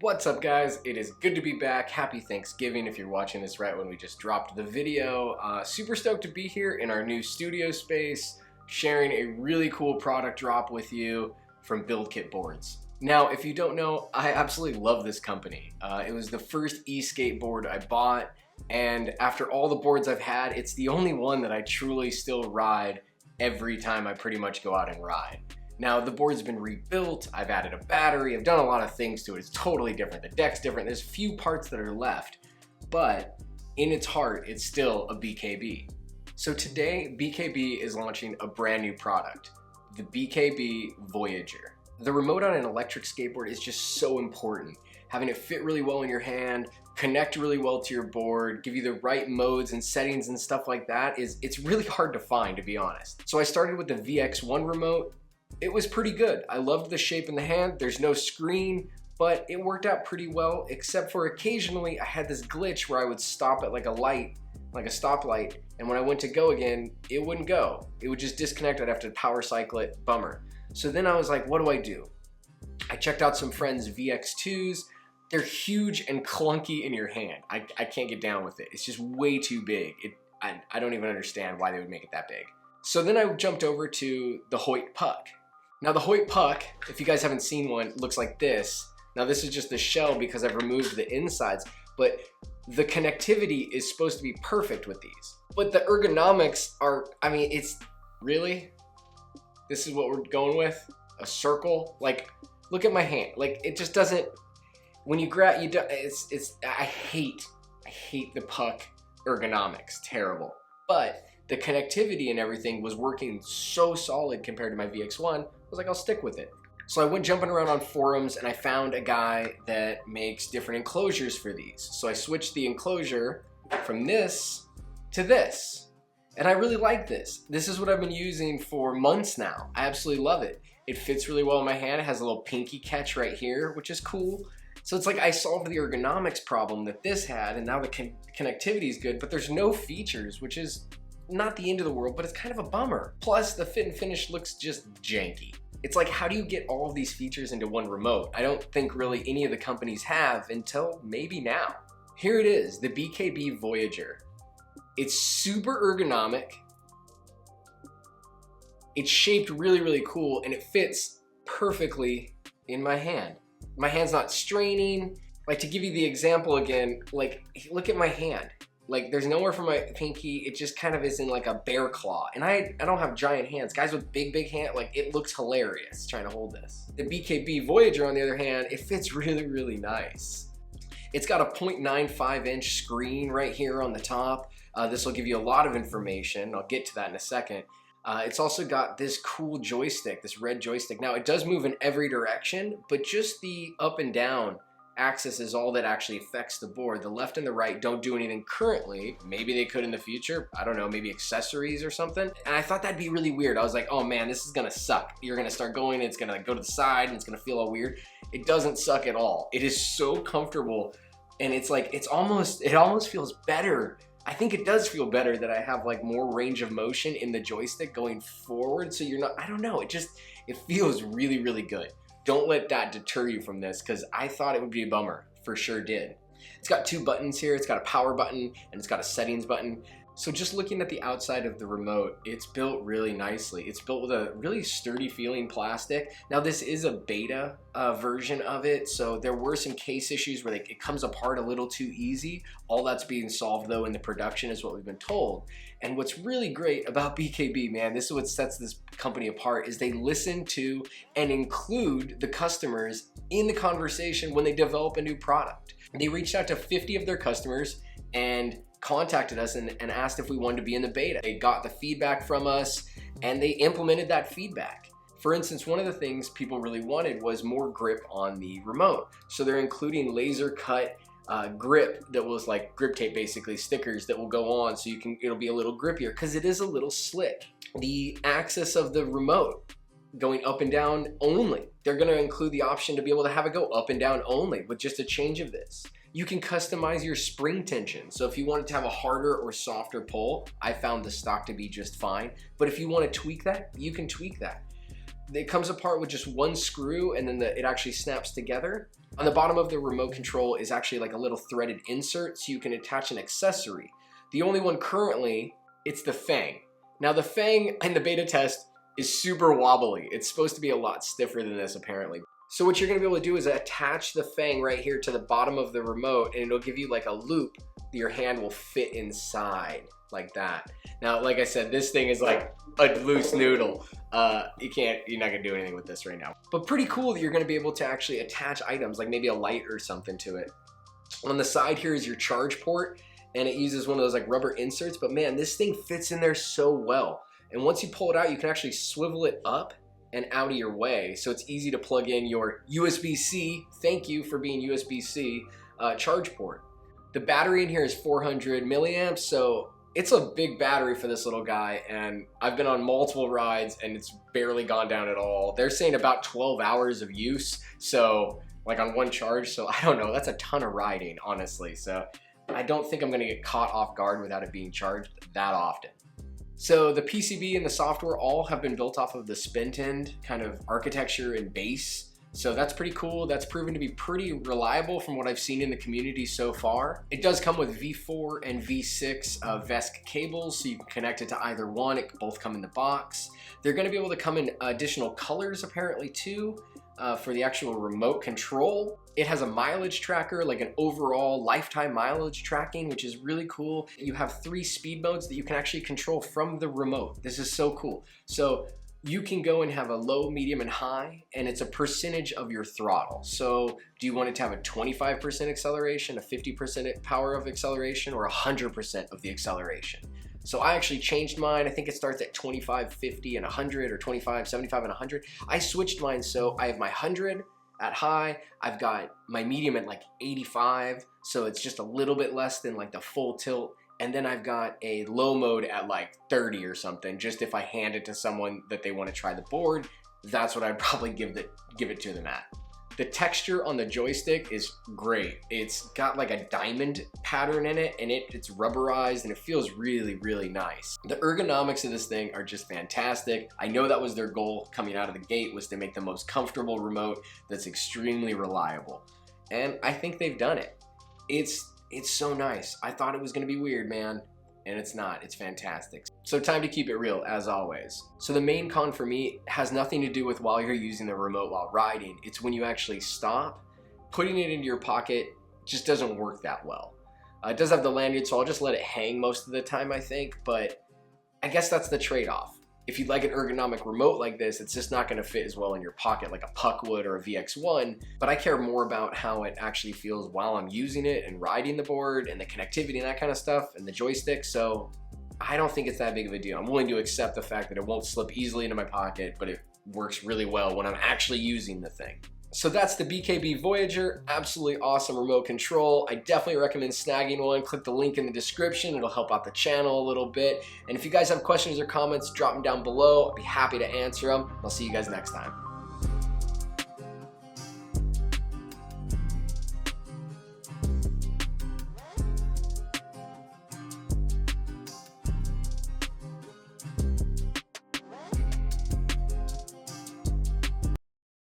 What's up, guys? It is good to be back. Happy Thanksgiving if you're watching this right when we just dropped the video. Super stoked to be here in our new studio space, sharing a really cool product drop with you from BKB Boards. Now, if you don't know, I absolutely love this company. It was the first e-skateboard I bought, and after all the boards I've had, it's the only one that I truly still ride every time I pretty much go out and ride. Now, the board's been rebuilt, I've added a battery, I've done a lot of things to it. It's totally different. The deck's different. There's few parts that are left, but in its heart, it's still a BKB. So today, BKB is launching a brand new product, the BKB Voyager. The remote on an electric skateboard is just so important. Having it fit really well in your hand, connect really well to your board, give you the right modes and settings and stuff like that it's really hard to find, to be honest. So I started with the VX1 remote. It was pretty good. I loved the shape in the hand. There's no screen, but it worked out pretty well, except for occasionally I had this glitch where I would stop at like a light, like a stoplight, and when I went to go again, it wouldn't go. It would just disconnect. I'd have to power cycle it. Bummer. So then I was like, what do I do? I checked out some friends' VX2s. They're huge and clunky in your hand. I can't get down with it. It's just way too big. I don't even understand why they would make it that big. So then I jumped over to the Hoyt Puck. Now the Hoyt Puck, if you guys haven't seen one, looks like this. Now this is just the shell because I've removed the insides, but the connectivity is supposed to be perfect with these. But the ergonomics are, I mean, it's really, this is what we're going with? A circle? Like, look at my hand. Like, it just doesn't, when you grab, I hate the puck ergonomics, terrible. But the connectivity and everything was working so solid compared to my VX1, I was like, I'll stick with it. So I went jumping around on forums and I found a guy that makes different enclosures for these. So I switched the enclosure from this to this. And I really like this. This is what I've been using for months now. I absolutely love it. It fits really well in my hand. It has a little pinky catch right here, which is cool. So it's like I solved the ergonomics problem that this had, and now the connectivity is good, but there's no features, which is not the end of the world, but it's kind of a bummer. Plus, the fit and finish looks just janky. It's like, how do you get all of these features into one remote? I don't think really any of the companies have until maybe now. Here it is, the BKB Voyager. It's super ergonomic. It's shaped really, really cool, and it fits perfectly in my hand. My hand's not straining. Like, to give you the example again, like, look at my hand. Like, there's nowhere for my pinky. It just kind of is in like a bear claw. And I don't have giant hands. Guys with big hands, like, it looks hilarious trying to hold this. The BKB Voyager, on the other hand, it fits really, really nice. It's got a 0.95 inch screen right here on the top. This will give you a lot of information. I'll get to that in a second. It's also got this cool joystick, this red joystick. Now, it does move in every direction, but just the up and down axis is all that actually affects the board. The left and the right don't do anything currently. Maybe they could in the future. I don't know, maybe accessories or something. And I thought that'd be really weird. I was like, oh man, this is gonna suck. You're gonna start going, it's gonna go to the side, and it's gonna feel all weird. It doesn't suck at all. It is so comfortable, and it's like, it almost feels better. I think it does feel better that I have like more range of motion in the joystick going forward, so you're not, I don't know, it feels really, really good. Don't let that deter you from this, because I thought it would be a bummer. For sure did. It's got two buttons here. It's got a power button and it's got a settings button. So just looking at the outside of the remote, it's built really nicely. It's built with a really sturdy feeling plastic. Now this is a beta version of it, so there were some case issues where it comes apart a little too easy. All that's being solved though in the production is what we've been told. And what's really great about BKB, man, this is what sets this company apart, is they listen to and include the customers in the conversation when they develop a new product. They reached out to 50 of their customers and contacted us and asked if we wanted to be in the beta. They got the feedback from us and they implemented that feedback. For instance, one of the things people really wanted was more grip on the remote. So they're including laser cut grip that was like grip tape, basically stickers that will go on so it'll be a little grippier, because it is a little slick. The axis of the remote going up and down only. They're gonna include the option to be able to have it go up and down only with just a change of this. You can customize your spring tension. So if you wanted to have a harder or softer pull, I found the stock to be just fine. But if you want to tweak that, you can tweak that. It comes apart with just one screw, and then it actually snaps together. On the bottom of the remote control is actually like a little threaded insert so you can attach an accessory. The only one currently, it's the Fang. Now the Fang in the beta test is super wobbly. It's supposed to be a lot stiffer than this apparently. So what you're gonna be able to do is attach the Fang right here to the bottom of the remote, and it'll give you like a loop that your hand will fit inside like that. Now, like I said, this thing is like a loose noodle. You're not gonna do anything with this right now. But pretty cool that you're gonna be able to actually attach items like maybe a light or something to it. On the side here is your charge port, and it uses one of those like rubber inserts, but man, this thing fits in there so well. And once you pull it out, you can actually swivel it up and out of your way, so it's easy to plug in your USB-C, thank you for being USB-C, charge port. The battery in here is 400 milliamps, so it's a big battery for this little guy, and I've been on multiple rides and it's barely gone down at all. They're saying about 12 hours of use, so like on one charge, so I don't know, that's a ton of riding, honestly. So I don't think I'm gonna get caught off guard without it being charged that often. So the PCB and the software all have been built off of the Spentend kind of architecture and base. So that's pretty cool. That's proven to be pretty reliable from what I've seen in the community so far. It does come with V4 and V6 VESK cables, so you can connect it to either one. It can both come in the box. They're gonna be able to come in additional colors apparently too, for the actual remote control. It has a mileage tracker, like an overall lifetime mileage tracking, which is really cool. You have 3 speed modes that you can actually control from the remote. This is so cool. So you can go and have a low, medium, and high, and it's a percentage of your throttle. So do you want it to have a 25% acceleration, a 50% power of acceleration, or 100% of the acceleration? So I actually changed mine. I think it starts at 25, 50, and 100, or 25, 75, and 100. I switched mine, so I have my 100 at high. I've got my medium at like 85, so it's just a little bit less than like the full tilt. And then I've got a low mode at like 30 or something, just if I hand it to someone that they want to try the board, that's what I'd probably give it to them at. The texture on the joystick is great. It's got like a diamond pattern in it, and it's rubberized, and it feels really, really nice. The ergonomics of this thing are just fantastic. I know that was their goal coming out of the gate, was to make the most comfortable remote that's extremely reliable. And I think they've done it. It's so nice. I thought it was gonna be weird, man, and it's not. It's fantastic. So time to keep it real, as always. So the main con for me has nothing to do with while you're using the remote while riding. It's when you actually stop. Putting it into your pocket just doesn't work that well. It does have the lanyard, so I'll just let it hang most of the time, I think, but I guess that's the trade-off. If you'd like an ergonomic remote like this, it's just not gonna fit as well in your pocket like a Puck would or a VX1, but I care more about how it actually feels while I'm using it and riding the board and the connectivity and that kind of stuff and the joystick, so I don't think it's that big of a deal. I'm willing to accept the fact that it won't slip easily into my pocket, but it works really well when I'm actually using the thing. So that's the BKB Voyager, absolutely awesome remote control. I definitely recommend snagging one. Click the link in the description, it'll help out the channel a little bit. And if you guys have questions or comments, drop them down below. I'll be happy to answer them. I'll see you guys next time.